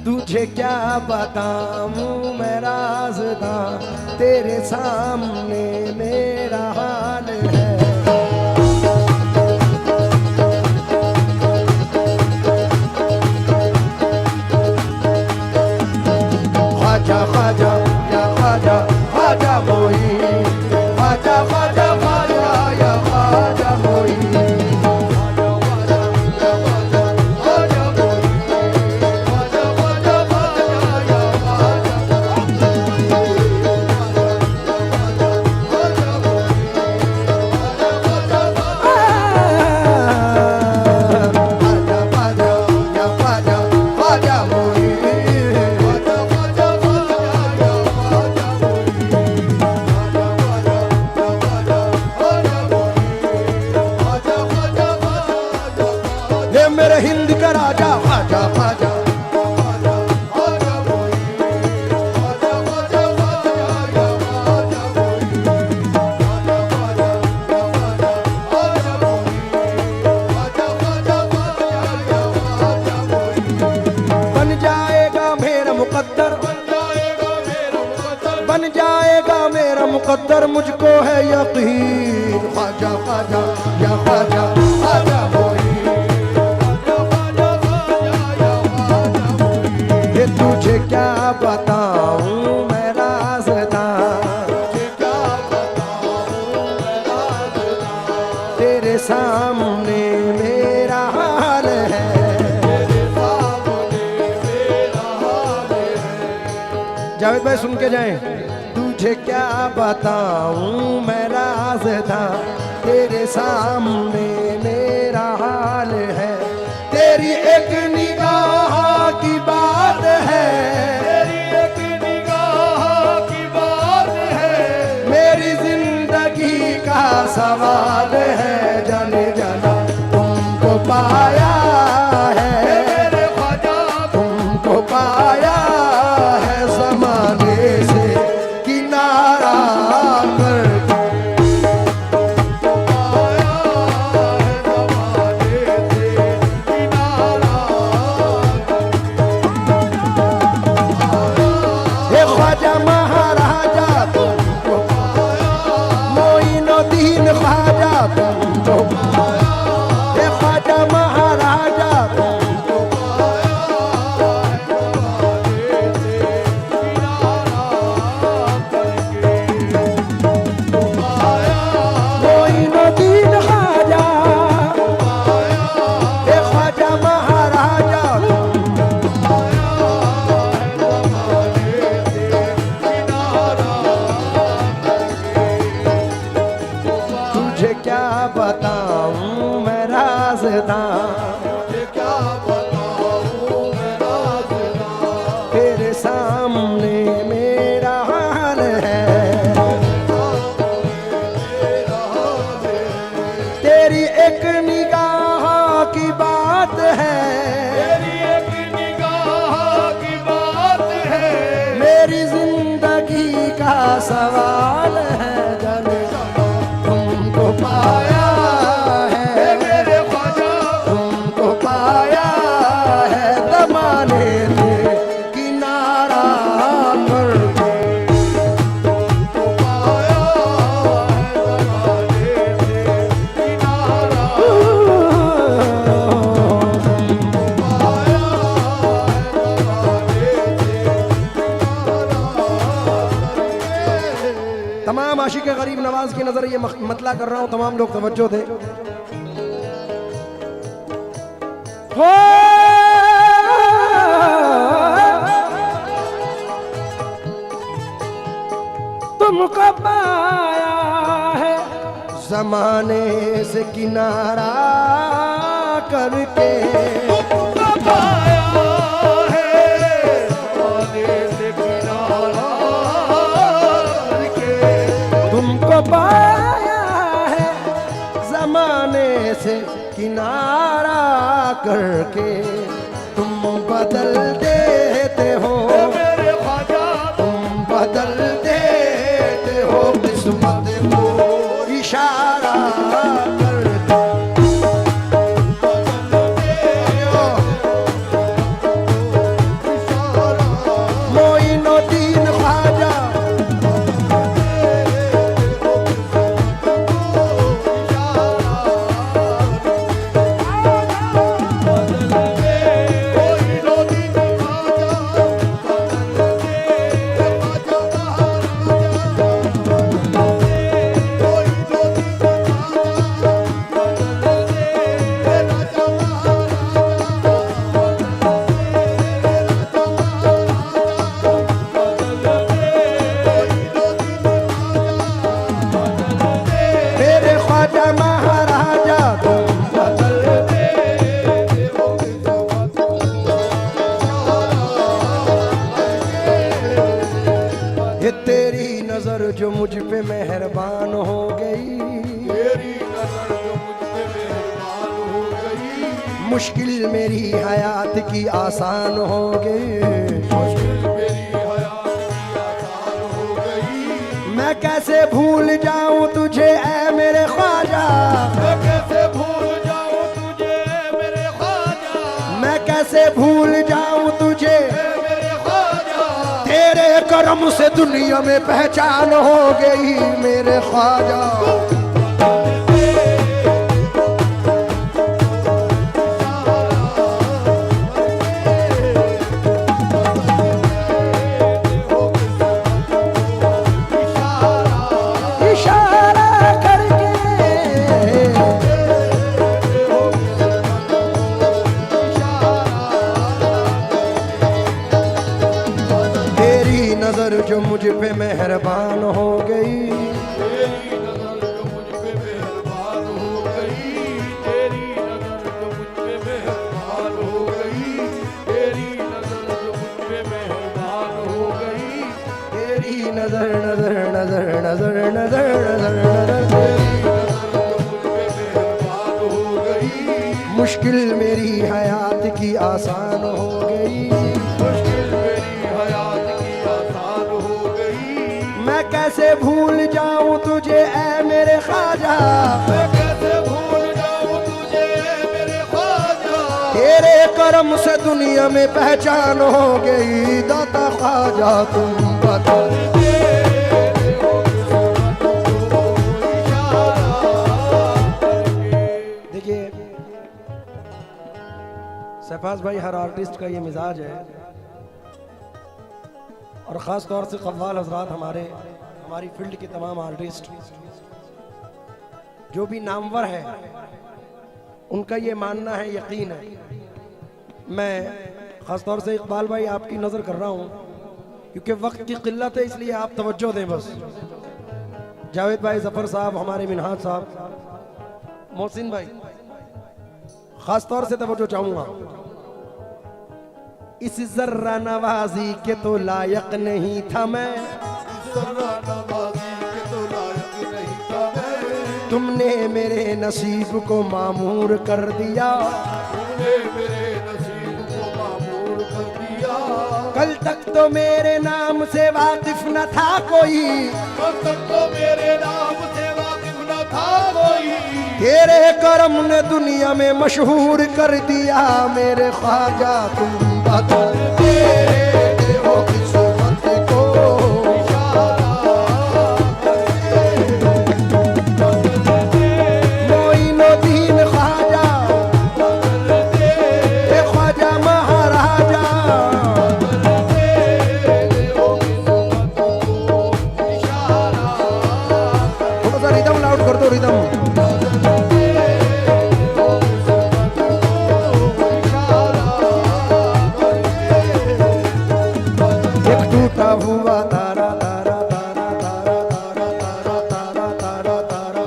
तुझे क्या बताऊं मैं राज़दा, तेरे सामने मेरा हाल है। ख्वाजा ख्वाजा या ख्वाजा ख्वाजा मोही, ख्वाजा ख्वाजा ख्वाजा या ख्वाजा मोही। मेरे हिंद का राजा ख्वाजा ख्वाजा, बन जाएगा मेरा मुकद्दर, बन जाएगा मेरा मुकद्दर, मुझको है यकीन। ख्वाजा ख्वाजा या ख्वाजा ख्वाजा मोही, तुझे क्या बताऊं मैं राज़दा, तेरे सामने मेरा हाल है। जावेद भाई सुन के जाएं। तुझे क्या बताऊं मैं राज़दा, तेरे सामने मेरा हाल है। तेरी एक निगाह की बात है, तेरी एक निगाह की बात है, मेरी जिंदगी का सवाल है। जाने जाना तुमको पाया है मेरे ख्वाजा, तुमको पाया है ज़माने से किनारा करके। ख्वाजा महाराजा तुमको पाया, मोइनुद्दीन ख्वाजा तुमको पाया, हे ख्वाजा महाराजा तुमको पाया, मोइनुद्दीन ख्वाजा, हे ख्वाजा महाराजा क्या बताऊं मैं राज़दा, क्या बताऊं मैं राज़दा, तेरे सामने मेरा हाल है। तेरी एक निगाह की बात है, तेरी एक निगाह की बात है, मेरी जिंदगी का सवाल है। जाने तुमको पाया है मेरे ख्वाजा, तुमको पाया है ज़माने से किनारा करके। तुमको पाया है ज़माने से किनारा, तुमको पाया है ज़माने से किनारा। तमाम आशिक गरीब नवाज की नजर ये मतला कर रहा हूं, तमाम लोग तवज्जो दे। तुमको पाया है ज़माने से किनारा करके, तुमको पाया है ज़माने से किनारा करके, तुमको पाया है ज़माने से किनारा करके। तुम बदल देते हो मेरे ख्वाजा, तुम बदल देते हो किस्मत को इशारा करके। मुश्किल मेरी हयात की आसान हो गई, मुश्किल मेरी हयात की आसान हो गई। मैं कैसे भूल जाऊं तुझे ऐ मेरे ख्वाजा, मैं कैसे भूल जाऊं तुझे मेरे ख्वाजा, मैं कैसे भूल जाऊं तुझे, मेरे ख्वाजा। तेरे करम से दुनिया में पहचान हो गई मेरे ख्वाजा। नजर जो मुझ पे मेहरबान हो गई, तेरी नजर जो मुझ पे मेहरबान हो गई, तेरी नजर जो मुझ पे मेहरबान हो गई, तेरी नजर जो मुझ पे मेहरबान हो गई, तेरी नजर नजर नजर नजर नजर नजर नजर, तेरी नजर जो मुझ पे मेहरबान हो गई। मुश्किल मेरी हयात की आसान हो गई, मुश्किल मेरी हयात की आसान हो गई। मैं कैसे भूल जाऊं तुझे ऐ मेरे ख्वाजा, मैं कैसे भूल जाऊं तुझे मेरे ख्वाजा, तेरे करम से दुनिया में पहचान हो गई दाता ख्वाजा तुम बता। देखिए शहबाज भाई, हर आर्टिस्ट का ये मिजाज है, और ख़ास तौर से कव्वाल हजरात, हमारी फील्ड के तमाम आर्टिस्ट जो भी नामवर है, उनका ये मानना है, यकीन है। मैं ख़ास तौर से इकबाल भाई आपकी नज़र कर रहा हूँ, क्योंकि वक्त की किल्लत है, इसलिए आप तवज्जो दें बस। जावेद भाई, ज़फ़र साहब, हमारे मिनहाज साहब, मोहसिन भाई, ख़ास तौर से तवज्जो चाहूँगा। इस जर्रा नवाजी के तो लायक नहीं था मैं, जर्रा नवाजी के तो लायक नहीं था मैं, तुमने मेरे नसीब को मामूर कर दिया, तुमने मेरे नसीब को मामूर कर दिया। कल तक तो मेरे नाम से वाकिफ न था कोई, कल तक तो मेरे नाम से वाकिफ न था कोई, तेरे करम ने दुनिया में मशहूर कर दिया मेरे ख्वाजा तुम बता। तेरे हो किस्मत को मोइनुद्दीन ख्वाजा, ए ख्वाजा महाराजा, थोड़ा सा रिदम लाउड कर दो, रिदम। हुआ तारा तारा तारा तारा तारा तारा तारा तारा तारा,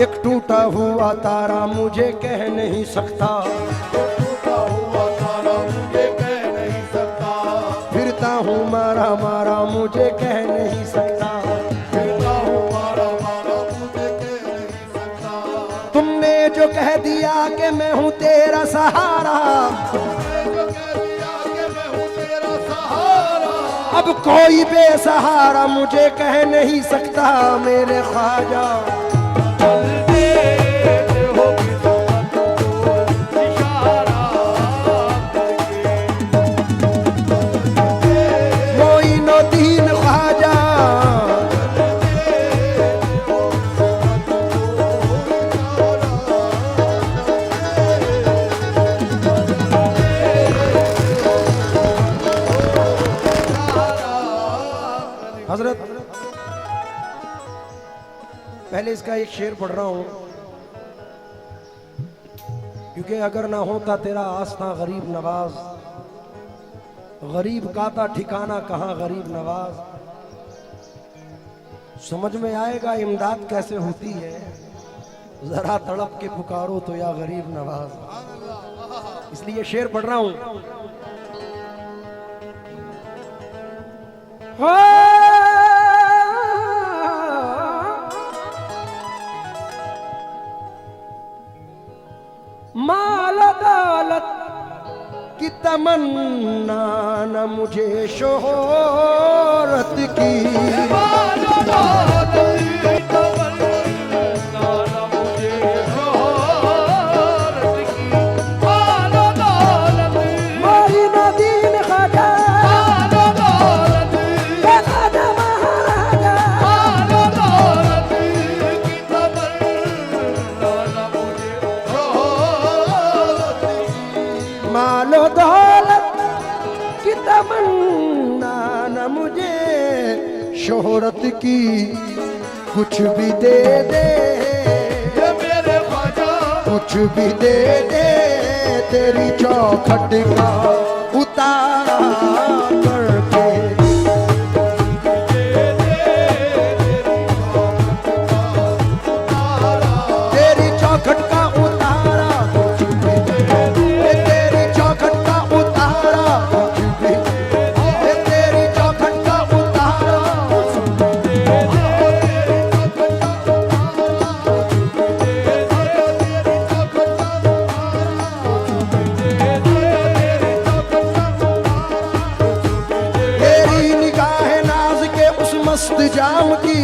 एक टूटा हुआ तारा मुझे कह नहीं सकता, टूटा हुआ तारा मुझे कह नहीं सकता, फिरता हूँ मारा मारा मुझे कह नहीं सकता, फिरता हूँ मारा मारा मुझे कह नहीं सकता। तुमने जो कह दिया कि मैं हूँ तेरा सहारा, अब कोई बेसहारा मुझे कह नहीं सकता मेरे ख्वाजा। मोइनुद्दीन ख्वाजा, हजरत पहले इसका एक शेर पढ़ रहा हूं, क्योंकि अगर ना होता तेरा आस्था गरीब नवाज, गरीब का था ठिकाना कहाँ गरीब नवाज, समझ में आएगा इमदाद कैसे होती है, जरा तड़प के पुकारो तो या गरीब नवाज। इसलिए शेर पढ़ रहा हूं। माल दौलत की तमन्ना न मुझे शोहरत की। मालो दौलत की तमन्ना न मुझे शोहरत की। मालो दौलत मोरी नदीन ख्वाजा मालो दौलत के ख्वाजा महाराजा। मालो दौलत की तमन्ना न मुझे शोहरत की। मालो दौलत की तमन्ना न मुझे शोहरत की। कुछ भी दे दे ये मेरे ख्वाजा कुछ भी दे दे तेरी चौखट का उतारा करके। तेरी चौखट का उतारा कुछ भी दे दे तेरी चौखट का उतारा कुछ भी दे दे तेरी चौखट का उतारा कुछ भी दे दे। तेरी निगाह नाज के उस मस्त जाम की